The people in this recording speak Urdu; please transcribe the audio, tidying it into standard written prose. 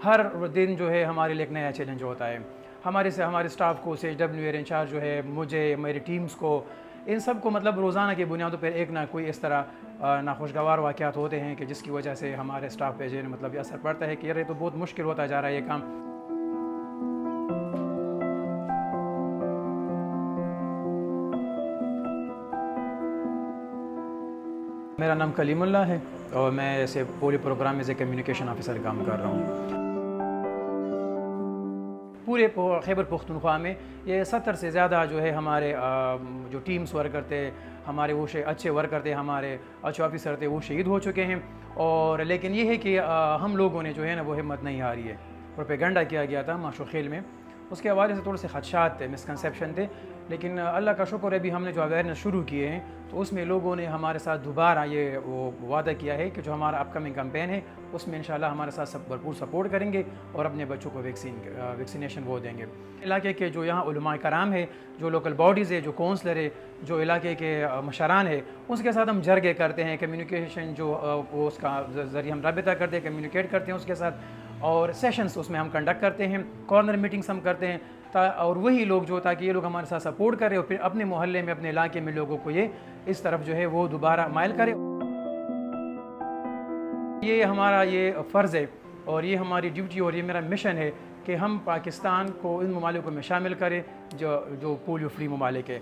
ہر دن جو ہے ہمارے لیے ایک نیا چیلنج ہوتا ہے. ہمارے اسٹاف کو CHW ایئر انچارج جو ہے مجھے میری ٹیمز کو ان سب کو مطلب روزانہ کی بنیادوں پر ایک نہ کوئی اس طرح ناخوشگوار واقعات ہوتے ہیں کہ جس کی وجہ سے ہمارے اسٹاف پہ جو مطلب یہ اثر پڑتا ہے کہ یار یہ تو بہت مشکل ہوتا جا رہا ہے یہ کام. میرا نام کلیم اللہ ہے اور میں ایسے پورے پروگرام میں کمیونیکیشن آفیسر کام کر رہا ہوں. پورے خیبر پختونخوا میں یہ 70 سے زیادہ جو ہے ہمارے جو ٹیمز ورکر تھے, ہمارے وہ اچھے ورکر تھے, ہمارے اچھے آفیسر تھے, وہ شہید ہو چکے ہیں. اور لیکن یہ ہے کہ ہم لوگوں نے جو ہے نا وہ ہمت نہیں ہاری ہے. پروپیگنڈا کیا گیا تھا ماشو خیل میں, اس کے حوالے سے تھوڑے سے خدشات تھے, مسکنسیپشن تھے, لیکن اللہ کا شکر ہے ابھی ہم نے جو اویئرنیس شروع کیے ہیں تو اس میں لوگوں نے ہمارے ساتھ دوبارہ یہ وہ وعدہ کیا ہے کہ جو ہمارا اپ کمنگ کمپین ہے اس میں انشاءاللہ ہمارے ساتھ بھرپور سپورٹ کریں گے اور اپنے بچوں کو ویکسینیشن وہ دیں گے. علاقے کے جو یہاں علماء کرام ہے, جو لوکل باڈیز ہے, جو کونسلر ہے, جو علاقے کے مشران ہے, اس کے ساتھ ہم جرگے کرتے ہیں, کمیونیکیشن جو اس کا ذریعے ہم رابطہ کرتے ہیں, کمیونیکیٹ کرتے ہیں اس کے ساتھ, اور سیشنز اس میں ہم کنڈکٹ کرتے ہیں, کارنر میٹنگز ہم کرتے ہیں, اور وہی لوگ جو تاکہ یہ لوگ ہمارے ساتھ سپورٹ کریں اور پھر اپنے محلے میں اپنے علاقے میں لوگوں کو یہ اس طرف جو ہے وہ دوبارہ مائل کرے. یہ ہمارا یہ فرض ہے اور یہ ہماری ڈیوٹی اور یہ میرا مشن ہے کہ ہم پاکستان کو ان ممالکوں میں شامل کریں جو پولیو فری ممالک ہے.